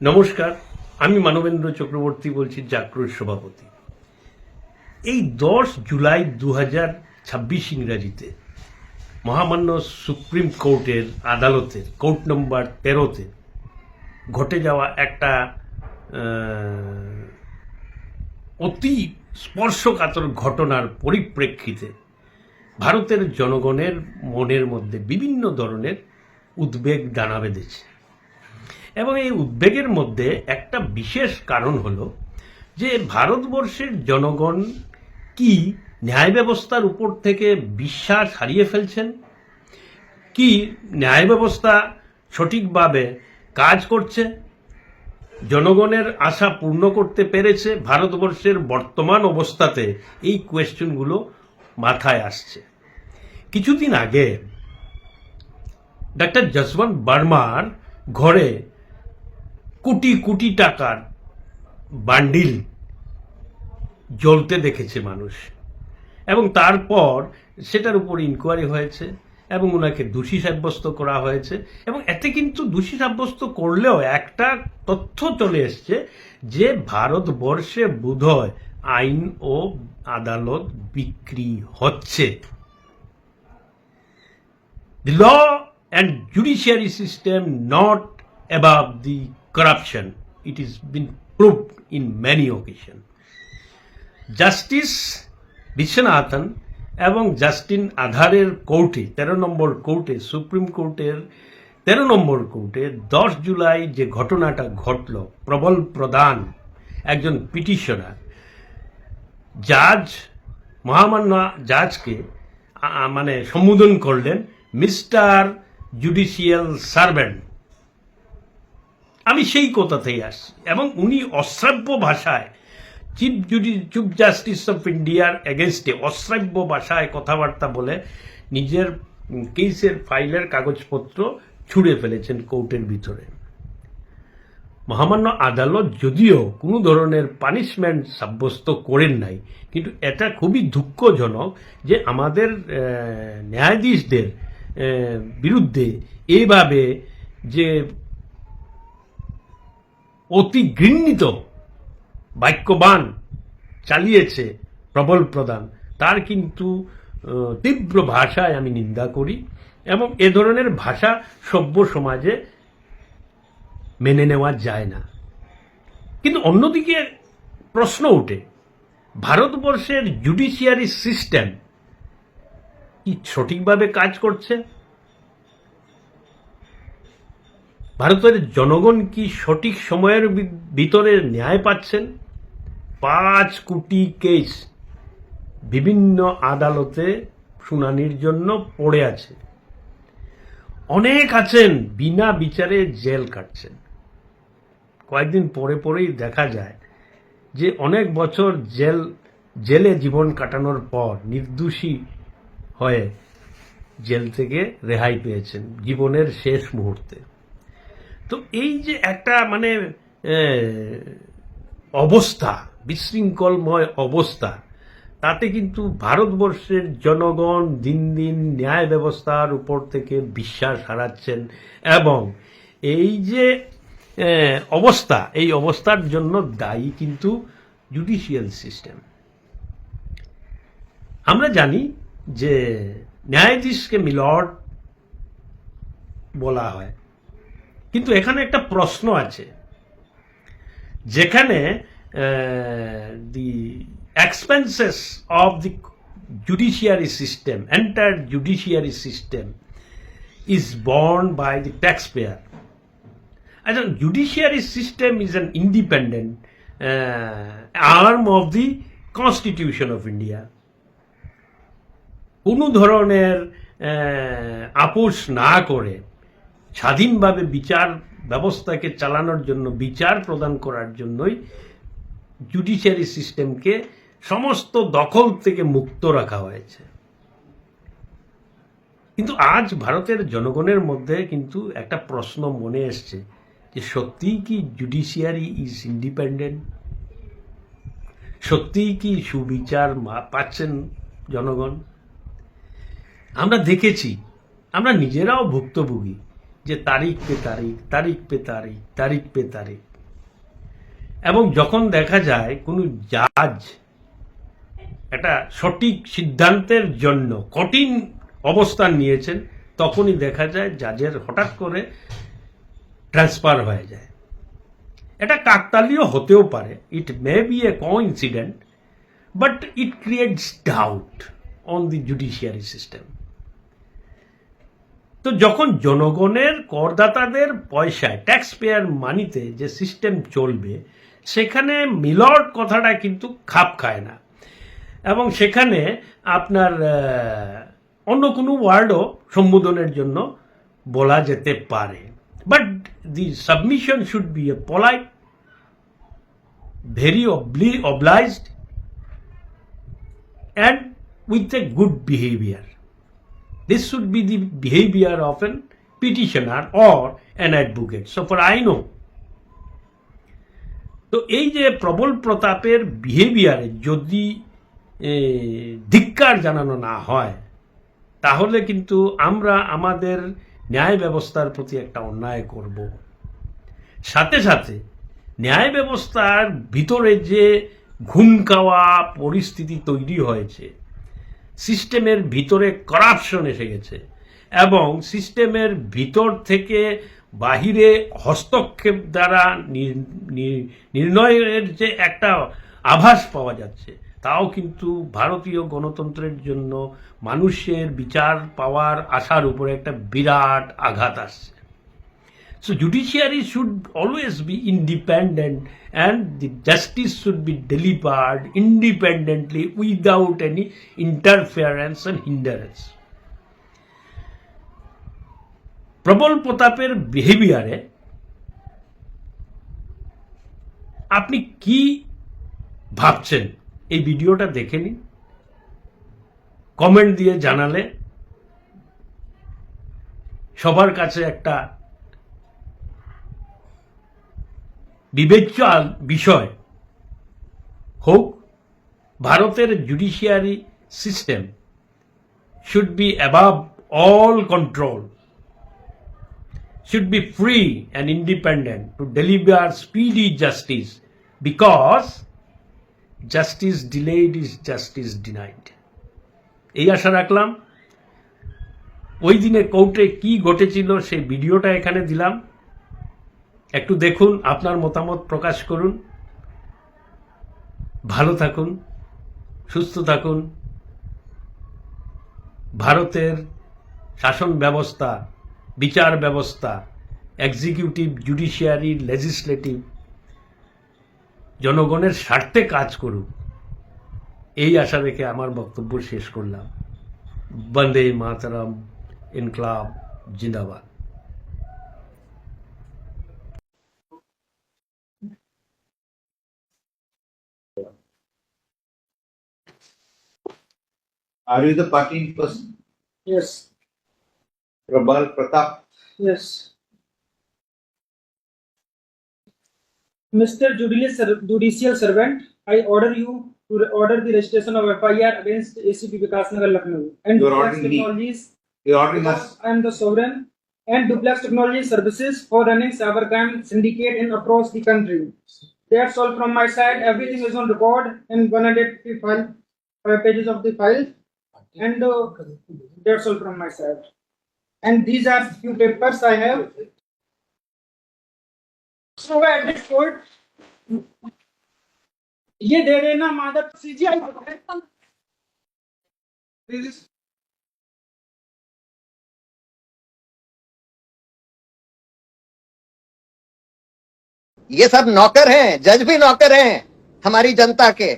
নমস্কার, আমি মানবেন্দ্র চক্রবর্তী বলছি, জাগরুর সভাপতি। এই 10 জুলাই 2026 ইংরাজিতে মহামান্য সুপ্রিম কোর্টের আদালতের কোর্ট নম্বর 13-তে ঘটে যাওয়া একটা অতি স্পর্শকাতর ঘটনার পরিপ্রেক্ষিতে ভারতের জনগণের মনের মধ্যে বিভিন্ন ধরনের উদ্বেগ দানা বেঁধেছে। এবং এই উদ্বেগের মধ্যে একটা বিশেষ কারণ হলো যে ভারতবর্ষের জনগণ কি ন্যায় ব্যবস্থার উপর থেকে বিশ্বাস হারিয়ে ফেলছেন, কি ন্যায় ব্যবস্থা সঠিকভাবে কাজ করছে, জনগণের আশা পূর্ণ করতে পেরেছে। ভারতবর্ষের বর্তমান অবস্থাতে এই কোয়েশ্চেনগুলো মাথায় আসছে। কিছুদিন আগে ডক্টর যশবন্ত বর্মার ঘরে কোটি কোটি টাকার বান্ডিল জ্বলতে দেখেছে মানুষ, এবং তারপর সেটার উপর ইনকোয়ারি হয়েছে এবং ওনাকে দোষী সাব্যস্ত করা হয়েছে। এবং এতে কিন্তু দোষী সাব্যস্ত করলেও একটা তথ্য চলে এসছে যে ভারতবর্ষে বোধহয় আইন ও আদালত বিক্রি হচ্ছে। The law and judiciary system not above the corruption. It has been proved in many occasions. Justice Viswanathan এবং জাস্টিন আধারের কোর্টে 13 নম্বর কোর্টে, সুপ্রিম কোর্টের 13 নম্বর কোর্টে 10 জুলাই যে ঘটনাটা ঘটল, প্রবল প্রধান একজন পিটিশনার জাজ মহামান্য জাজকে সম্বোধন করলেন মিস্টার জুডিশিয়াল সার্ভেন্ট। আমি সেই কথাতেই আসছি। এবং উনি অশ্রাব্য ভাষায় চিফ জাস্টিস অফ ইন্ডিয়ার এগেনস্টে অশ্রাব্য ভাষায় কথাবার্তা বলে নিজের কেসের ফাইলের কাগজপত্র ছুঁড়ে ফেলেছেন কোর্টের ভিতরে। মহামান্য আদালত যদিও কোনো ধরনের পানিশমেন্ট সাব্যস্ত করেন নাই, কিন্তু এটা খুবই দুঃখজনক যে আমাদের ন্যায়াধীশদের বিরুদ্ধে এইভাবে যে অতি ঘৃণিত বাক্যবাণ চালিয়েছে প্রবল প্রধান, তার কিন্তু তীব্র ভাষায় আমি নিন্দা করি। এবং এ ধরনের ভাষা সভ্য সমাজে মেনে নেওয়া যায় না। কিন্তু অন্যদিকে প্রশ্ন ওঠে, ভারতবর্ষের জুডিশিয়ারি সিস্টেম কি সঠিকভাবে কাজ করছে? ভারতের জনগণ কি সঠিক সময়ের ভিতরে ন্যায় পাচ্ছেন? 5 কোটি কেস বিভিন্ন আদালতে শুনানির জন্য পড়ে আছে। অনেক আছেন বিনা বিচারে জেল কাটছেন। কয়েকদিন পরেই দেখা যায় যে অনেক বছর জেলে জীবন কাটানোর পর নির্দোষী হয়ে জেল থেকে রেহাই পেয়েছেন জীবনের শেষ মুহূর্তে। তো এই যে একটা অবস্থা, বিশৃঙ্খলময় অবস্থা, তাতে কিন্তু ভারতবর্ষের জনগণ দিন দিন ন্যায় ব্যবস্থার উপর থেকে বিশ্বাস হারাচ্ছেন। এবং এই যে অবস্থা, এই অবস্থার জন্য দায়ী কিন্তু জুডিশিয়াল সিস্টেম। আমরা জানি যে ন্যায়াধীশকে মিলর্ড বলা হয়, কিন্তু এখানে একটা প্রশ্ন আছে, যেখানে the expenses of the judiciary system, entire judiciary system is borne by the taxpayer. As a judiciary system is an independent arm of the Constitution of India. কোনো ধরনের আপোষ না করে স্বাধীনভাবে বিচার ব্যবস্থাকে চালানোর জন্য, বিচার প্রদান করার জন্যই জুডিশিয়ারি সিস্টেমকে সমস্ত দখল থেকে মুক্ত রাখা হয়েছে। কিন্তু আজ ভারতের জনগণের মধ্যে কিন্তু একটা প্রশ্ন মনে এসছে যে সত্যিই কি জুডিশিয়ারি ইজ ইন্ডিপেন্ডেন্ট? সত্যিই কি সুবিচার পাচ্ছেন জনগণ? আমরা দেখেছি, আমরা নিজেরাও ভুক্তভোগী যে তারিখ পে তারিখ এবং যখন দেখা যায় কোনো জাজ একটা সঠিক সিদ্ধান্তের জন্য কঠিন অবস্থান নিয়েছেন, তখনই দেখা যায় জাজের হঠাৎ করে ট্রান্সফার হয়ে যায়। এটা কাকতালীয় হতেও পারে, it may be a coincident, but it creates doubt on the judiciary system. তো যখন জনগণের করদাতাদের পয়সায়, ট্যাক্স পেয়ার মানিতে যে সিস্টেম চলবে, সেখানে মিলর্ড কথাটা কিন্তু খাপ খায় না, এবং সেখানে আপনার অন্য কোনো ওয়ার্ডও সম্বোধনের জন্য বলা যেতে পারে। But the submission should B A polite, very obliged and with a good behavior. This should be the behavior of an petitioner or an advocate. So far I know. তো এই যে প্রবল প্রতাপের বিহেভিয়ারে যদি ধিক্কার জানানো না হয়, তাহলে কিন্তু আমরা আমাদের ন্যায় ব্যবস্থার প্রতি একটা অন্যায় করব। সাথে সাথে ন্যায় ব্যবস্থার ভিতরে যে ঘুম খাওয়া পরিস্থিতি তৈরি হয়েছে, সিস্টেমের ভিতরে করাপশন এসে গেছে, এবং সিস্টেমের ভিতর থেকে বাহিরে হস্তক্ষেপ দ্বারা নির্ণয়ের যে একটা আভাস পাওয়া যাচ্ছে, তাও কিন্তু ভারতীয় গণতন্ত্রের জন্য মানুষের বিচার পাওয়ার আশার উপরে একটা বিরাট আঘাত আসছে। So judiciary should always be independent, and the justice should be delivered independently without any interference and hindrance. প্রবল প্রতাপের বিহেভিয়ারে আপনি কি ভাবছেন এই ভিডিওটা দেখে নিন, কমেন্ট দিয়ে জানালে সবার কাছে একটা বিবেচ্য বিষয় হোক। ভারতের judiciary system should be above all control, should be free and independent to deliver speedy justice, because justice delayed is justice denied. এই আশা রাখলাম। ওই দিনে কোর্টে কি ঘটেছিল সেই ভিডিওটা এখানে দিলাম, একটু দেখুন, আপনার মতামত প্রকাশ করুন। ভালো থাকুন, সুস্থ থাকুন। ভারতের শাসন ব্যবস্থা, বিচার ব্যবস্থা, এক্সিকিউটিভ, জুডিশিয়ারি, লেজিসলেটিভ জনগণের স্বার্থে কাজ করুক, এই আশা রেখে আমার বক্তব্য শেষ করলাম। বন্দে মাতরম, ইনকলাব জিন্দাবাদ। Are you the party person? Yes, Prabal Pratap. yes. Mr. Judicial Servant, I order you to order the registration of FIR against ACP Vikasnagar Lucknow and You are Duplex ordering me. Technologies. You are ordering us. I am the sovereign and Duplex Technology Services for running cybercrime syndicate in across the country. That's all from my side. Everything is on record in 155 pages of the file, and that's all from my side. And these are few papers I have. So at this point, ये दे देना Madhav CGI please. ये सब नौकर हैं, जज भी नौकर हैं, हमारी जनता के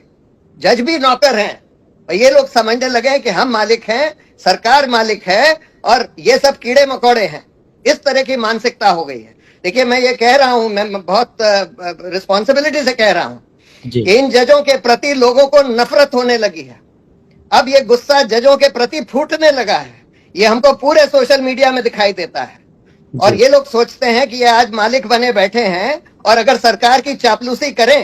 जज भी नौकर हैं। और ये लोग समझने लगे हैं कि हम मालिक हैं, सरकार मालिक है और ये सब कीड़े मकोड़े हैं। इस तरह की मानसिकता हो गई है। देखिए, मैं ये कह रहा हूं, मैं बहुत रिस्पॉन्सिबिलिटी से कह रहा हूं, इन जजों के प्रति लोगों को नफरत होने लगी है। अब ये गुस्सा जजों के प्रति फूटने लगा है। ये हमको पूरे सोशल मीडिया में दिखाई देता है। और ये लोग सोचते हैं कि ये आज मालिक बने बैठे हैं और अगर सरकार की चापलूसी करें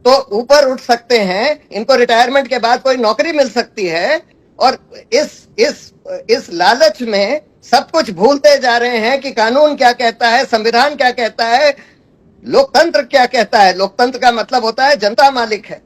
तो ऊपर उठ सकते हैं, इनको रिटायरमेंट के बाद कोई नौकरी मिल सकती है। और इस लालच में सब कुछ भूलते जा रहे हैं कि कानून क्या कहता है, संविधान क्या कहता है, लोकतंत्र क्या कहता है? लोकतंत्र का मतलब होता है जनता मालिक है।